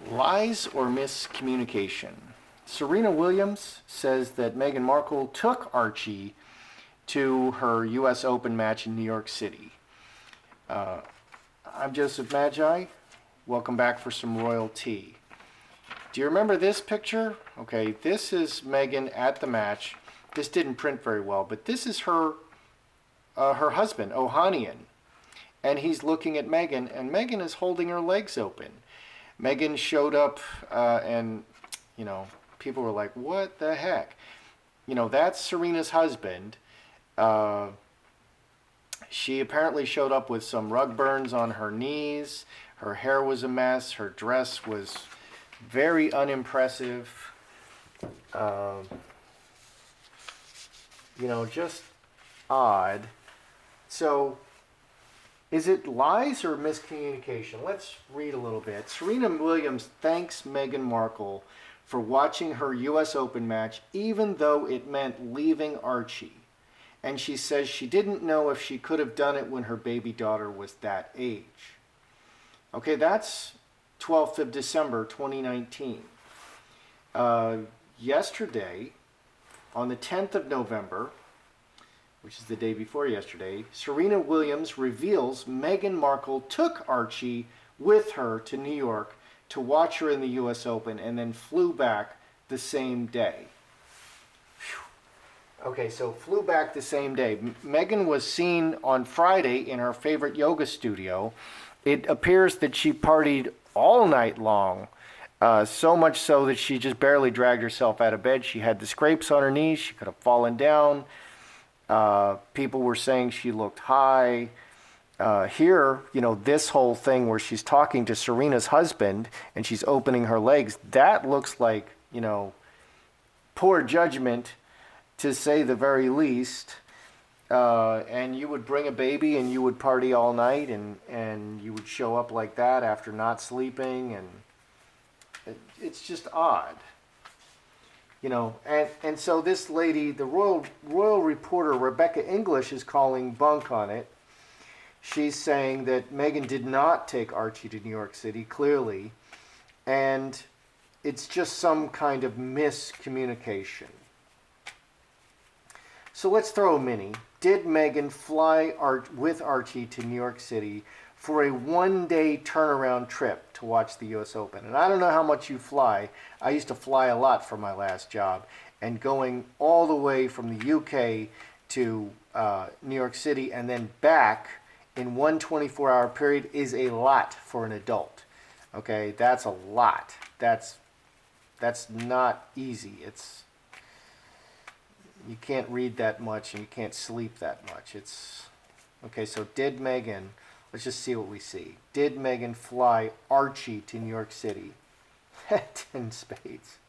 Lies or miscommunication? Serena Williams says that Meghan Markle took Archie to her U.S. Open match in New York City. I'm Joseph Magi. Welcome back for some royal tea. Do you remember this picture? Okay, this is Meghan at the match. This didn't print very well, but this is her husband, Ohanian. And he's looking at Meghan, and Meghan is holding her legs open. Meghan showed up, and, people were like, what the heck? That's Serena's husband. She apparently showed up with some rug burns on her knees. Her hair was a mess. Her dress was very unimpressive. Just odd. So, is it lies or miscommunication? Let's read a little bit. Serena Williams thanks Meghan Markle for watching her U.S. Open match, even though it meant leaving Archie. And she says she didn't know if she could have done it when her baby daughter was that age. Okay, that's 12th of December, 2019. Yesterday, on the 10th of November, which is the day before yesterday, Serena Williams reveals Meghan Markle took Archie with her to New York to watch her in the U.S. Open and then flew back the same day. Okay, so flew back the same day. Meghan was seen on Friday in her favorite yoga studio. It appears that she partied all night long, so much so that she just barely dragged herself out of bed. She had the scrapes on her knees. She could have fallen down. People were saying she looked high. Here, this whole thing where she's talking to Serena's husband and she's opening her legs, that looks like, poor judgment, to say the very least. And you would bring a baby and you would party all night and you would show up like that after not sleeping, and it's just odd. And so this lady, the royal reporter Rebecca English, is calling bunk on it. She's saying that Meghan did not take Archie to New York City, clearly, and it's just some kind of miscommunication. So let's throw a mini. Did Meghan fly with Archie to New York City for a one-day turnaround trip to watch the U.S. Open? And I don't know how much you fly. I used to fly a lot for my last job. And going all the way from the UK to New York City and then back in one 24-hour period is a lot for an adult. Okay, that's a lot. That's not easy. You can't read that much and you can't sleep that much. Okay, so did Meghan, let's just see what we see. Did Meghan fly Archie to New York City? 10 spades.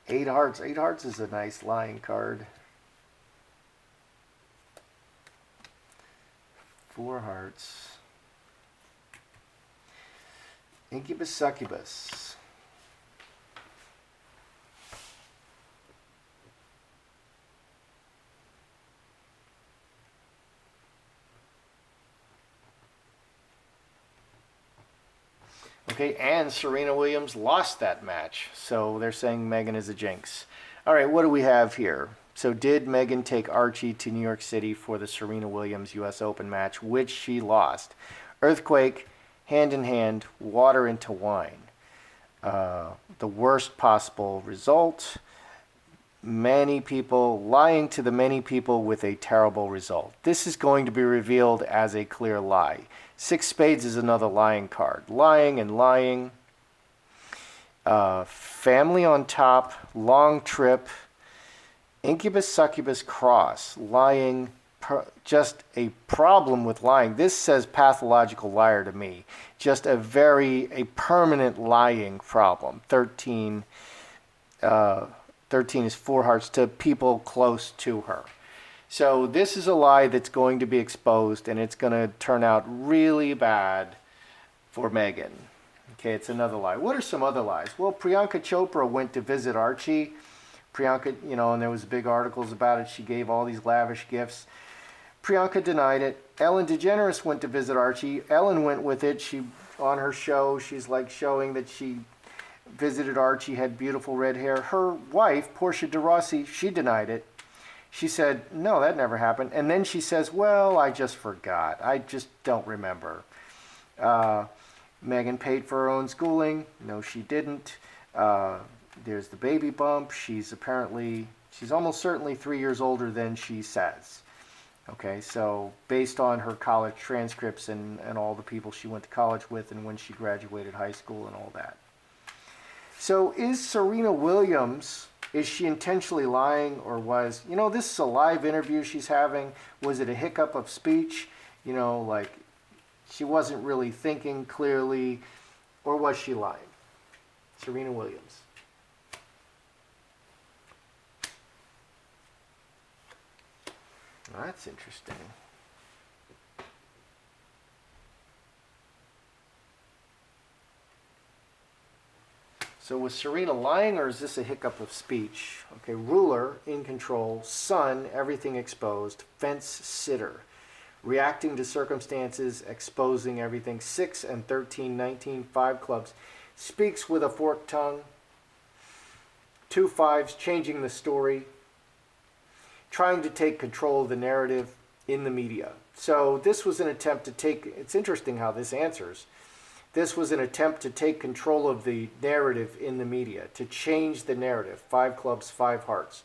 8 hearts. 8 hearts is a nice lying card. 4 hearts. Incubus succubus. Okay, and Serena Williams lost that match. So they're saying Meghan is a jinx. All right, what do we have here? So did Meghan take Archie to New York City for the Serena Williams U.S. Open match, which she lost? Earthquake, hand in hand, water into wine. The worst possible result. Many people, lying to the many people with a terrible result. This is going to be revealed as a clear lie. 6 spades is another lying card. Lying and lying. Family on top. Long trip. Incubus, succubus, cross. Lying. Just a problem with lying. This says pathological liar to me. Just a permanent lying problem. 13 is 4 hearts to people close to her. So this is a lie that's going to be exposed, and it's going to turn out really bad for Meghan. Okay, it's another lie. What are some other lies? Well, Priyanka Chopra went to visit Archie. Priyanka, and there was big articles about it. She gave all these lavish gifts. Priyanka denied it. Ellen DeGeneres went to visit Archie. Ellen went with it. She on her show, she's like showing that she visited Archie, had beautiful red hair. Her wife, Portia de Rossi, she denied it. She said, no, that never happened. And then she says, well, I just forgot. I just don't remember. Meghan paid for her own schooling. No, she didn't. There's the baby bump. She's almost certainly 3 years older than she says. Okay, so based on her college transcripts and all the people she went to college with and when she graduated high school and all that. So is Serena Williams, is she intentionally lying, or was, this is a live interview she's having. Was it a hiccup of speech? Like she wasn't really thinking clearly, or was she lying? Serena Williams. That's interesting. So was Serena lying, or is this a hiccup of speech? Okay, ruler, in control, sun, everything exposed, fence sitter, reacting to circumstances, exposing everything, 6 and 13, 19, 5 clubs, speaks with a forked tongue, 2 5s, changing the story, trying to take control of the narrative in the media. So this was an attempt to take, it's interesting how this answers. This was an attempt to take control of the narrative in the media, to change the narrative. 5 clubs, 5 hearts.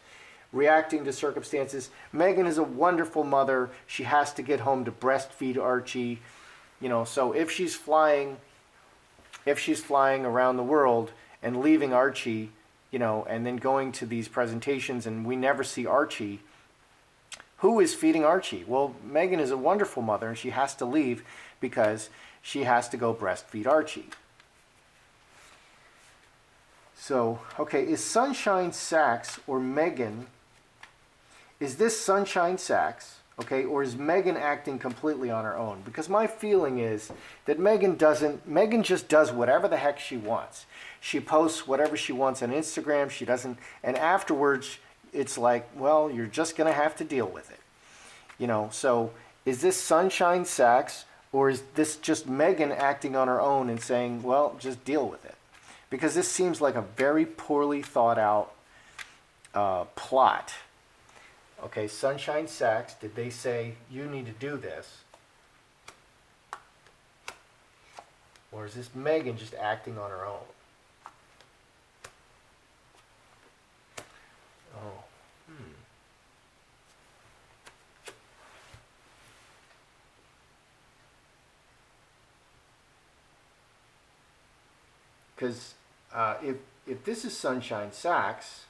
Reacting to circumstances. Meghan is a wonderful mother. She has to get home to breastfeed Archie. So if she's flying around the world and leaving Archie, and then going to these presentations and we never see Archie, who is feeding Archie? Well, Meghan is a wonderful mother and she has to leave because she has to go breastfeed Archie. So, okay, is Sunshine Sachs or Meghan, is this Sunshine Sachs, okay, or is Meghan acting completely on her own? Because my feeling is that Meghan just does whatever the heck she wants. She posts whatever she wants on Instagram, she doesn't, and afterwards it's like, well, you're just going to have to deal with it. So is this Sunshine Sachs, or is this just Meghan acting on her own and saying, well, just deal with it? Because this seems like a very poorly thought out plot. Okay, Sunshine Sachs, did they say, you need to do this? Or is this Meghan just acting on her own? Oh, Because if this is Sunshine Sachs,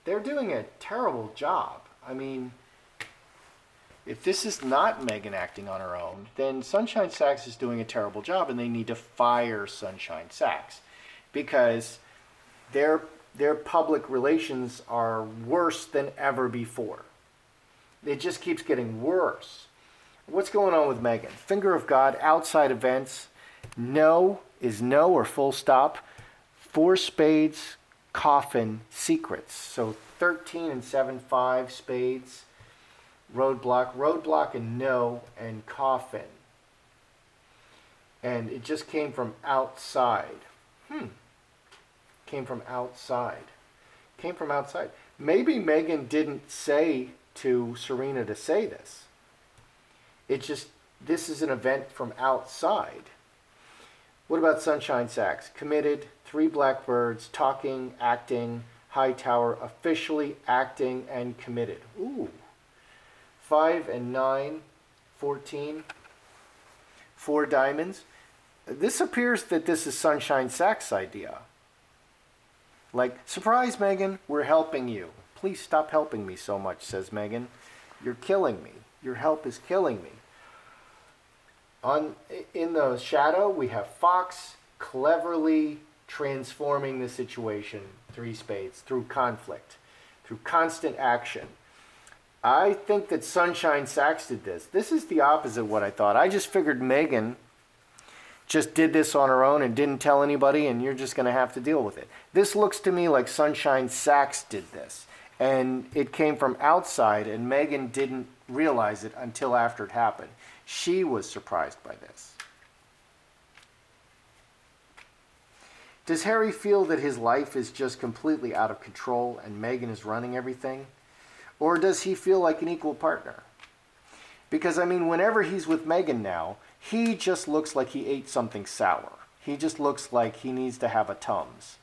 they're doing a terrible job. I mean, if this is not Meghan acting on her own, then Sunshine Sachs is doing a terrible job, and they need to fire Sunshine Sachs because their public relations are worse than ever before. It just keeps getting worse. What's going on with Meghan? Finger of God, outside events. No is no or full stop. 4 spades, coffin, secrets. So 13 and 7, 5 spades, roadblock and no, and coffin. And it just came from outside. Came from outside. Came from outside. Maybe Meghan didn't say to Serena to say this. This is an event from outside. What about Sunshine Sachs? Committed, 3 blackbirds, talking, acting, Hightower, officially acting and committed. Ooh. 5 and 9, 14, 4 diamonds. This appears that this is Sunshine Sachs' idea. Like, surprise, Meghan, we're helping you. Please stop helping me so much, says Meghan. You're killing me. Your help is killing me. In the shadow, we have Fox cleverly transforming the situation, 3 spades, through conflict, through constant action. I think that Sunshine Sachs did this. This is the opposite of what I thought. I just figured Meghan just did this on her own and didn't tell anybody, and you're just going to have to deal with it. This looks to me like Sunshine Sachs did this. And it came from outside, and Meghan didn't realize it until after it happened. She was surprised by this. Does Harry feel that his life is just completely out of control and Meghan is running everything? Or does he feel like an equal partner? Because, I mean, whenever he's with Meghan now, he just looks like he ate something sour. He just looks like he needs to have a Tums,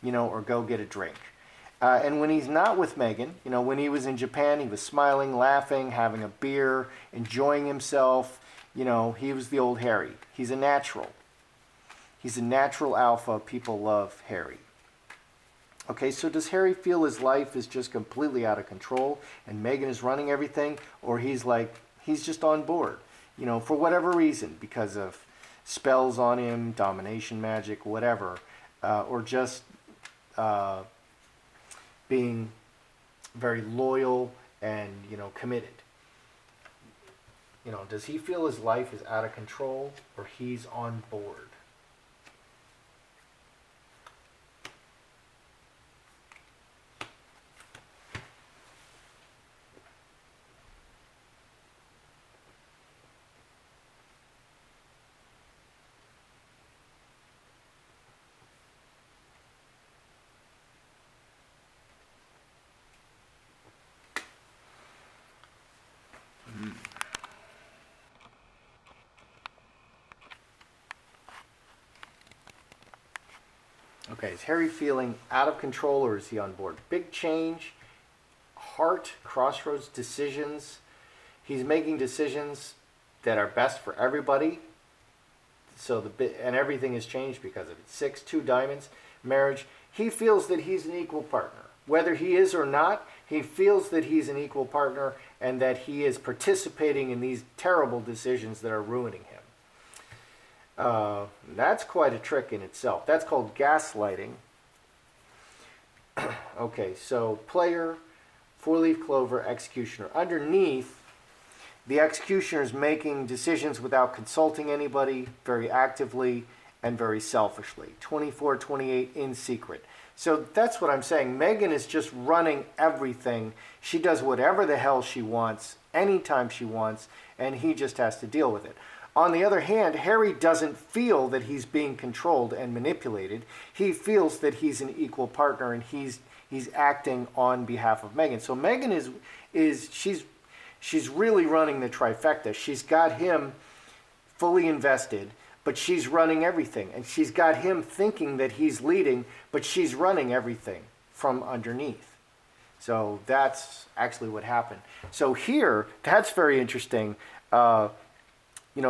or go get a drink. And when he's not with Meghan, when he was in Japan, he was smiling, laughing, having a beer, enjoying himself. He was the old Harry. He's a natural. He's a natural alpha. People love Harry. Okay, so does Harry feel his life is just completely out of control and Meghan is running everything? Or he's just on board, for whatever reason, because of spells on him, domination magic, whatever, or just being very loyal and, committed. Does he feel his life is out of control or he's on board? Okay, is Harry feeling out of control or is he on board? Big change, heart, crossroads, decisions. He's making decisions that are best for everybody. And everything has changed because of it. 6, 2 diamonds, marriage. He feels that he's an equal partner. Whether he is or not, he feels that he's an equal partner and that he is participating in these terrible decisions that are ruining him. That's quite a trick in itself. That's called gaslighting. Okay, so player, 4-leaf clover, executioner. Underneath, the executioner is making decisions without consulting anybody, very actively and very selfishly. 24, 28 in secret. So that's what I'm saying. Meghan is just running everything. She does whatever the hell she wants, anytime she wants, and he just has to deal with it. On the other hand, Harry doesn't feel that he's being controlled and manipulated. He feels that he's an equal partner and he's acting on behalf of Meghan. So Meghan she's really running the trifecta. She's got him fully invested, but she's running everything. And she's got him thinking that he's leading, but she's running everything from underneath. So that's actually what happened. So here, that's very interesting.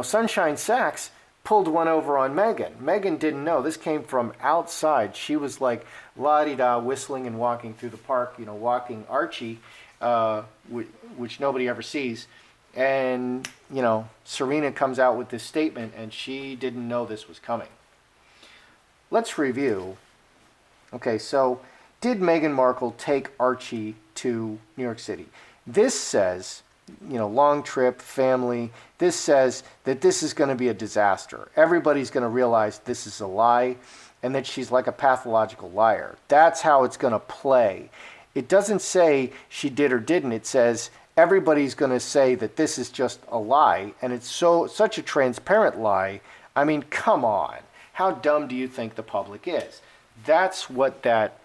Sunshine Sachs pulled one over on Meghan. Meghan didn't know. This came from outside. She was like la-di-da, whistling and walking through the park, walking Archie, which nobody ever sees. And, Serena comes out with this statement, and she didn't know this was coming. Let's review. Okay, so did Meghan Markle take Archie to New York City? This says, long trip, family. This says that this is going to be a disaster. Everybody's going to realize this is a lie and that she's like a pathological liar. That's how it's going to play. It doesn't say she did or didn't. It says everybody's going to say that this is just a lie, and it's such a transparent lie. I mean, come on. How dumb do you think the public is? That's what that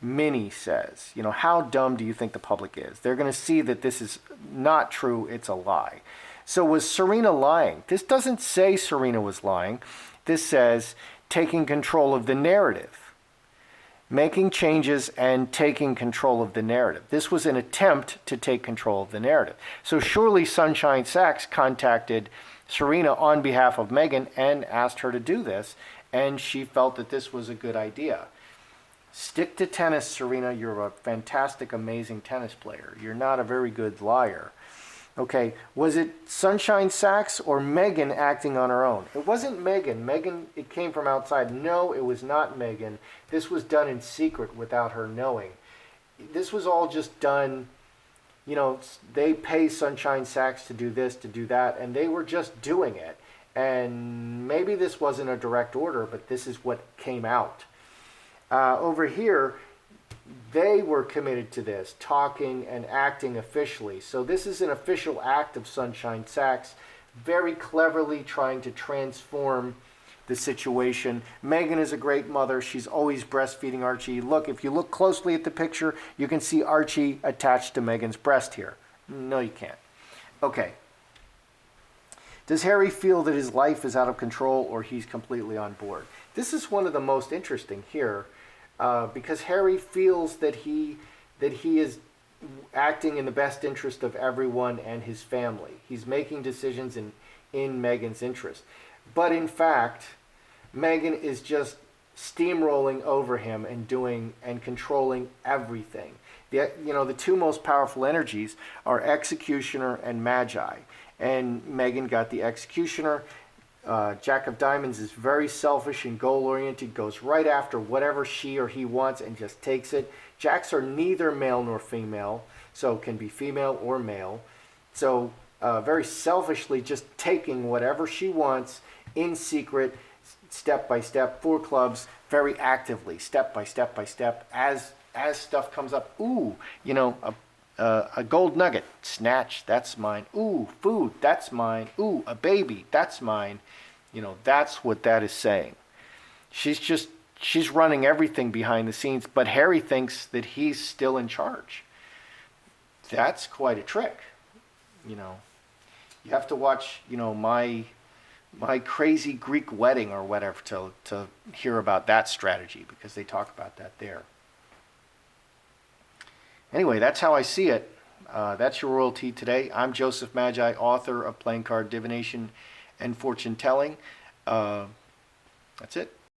mini says. How dumb do you think the public is? They're going to see that this is not true. It's a lie. So was Serena lying? This doesn't say Serena was lying. This says taking control of the narrative, making changes and taking control of the narrative. This was an attempt to take control of the narrative. So surely Sunshine Sachs contacted Serena on behalf of Meghan and asked her to do this, and she felt that this was a good idea. Stick to tennis, Serena. You're a fantastic, amazing tennis player. You're not a very good liar. Okay, was it Sunshine Sachs or Meghan acting on her own? It wasn't Meghan. Meghan, it came from outside. No, it was not Meghan. This was done in secret without her knowing. This was all just done, they pay Sunshine Sachs to do this, to do that, and they were just doing it. And maybe this wasn't a direct order, but this is what came out. Over here, they were committed to this, talking and acting officially. So this is an official act of Sunshine Sachs, very cleverly trying to transform the situation. Meghan is a great mother. She's always breastfeeding Archie. Look, if you look closely at the picture, you can see Archie attached to Meghan's breast here. No, you can't. Okay. Does Harry feel that his life is out of control or he's completely on board? This is one of the most interesting here, because Harry feels that he is acting in the best interest of everyone and his family. He's making decisions in Meghan's interest. But in fact, Meghan is just steamrolling over him and doing and controlling everything. The two most powerful energies are Executioner and Magi. And Meghan got the Executioner. Jack of Diamonds is very selfish and goal-oriented, goes right after whatever she or he wants and just takes it. Jacks are neither male nor female, so can be female or male. So very selfishly just taking whatever she wants in secret, step by step, 4 clubs, very actively, step by step by step, as stuff comes up. Ooh, a gold nugget, snatch, that's mine. Ooh, food, that's mine. Ooh, a baby, that's mine. That's what that is saying. She's running everything behind the scenes, but Harry thinks that he's still in charge. That's quite a trick. You have to watch, my crazy Greek wedding or whatever to hear about that strategy, because they talk about that there. Anyway, that's how I see it. That's your royalty today. I'm Joseph Magi, author of Playing Card Divination and Fortune Telling. That's it.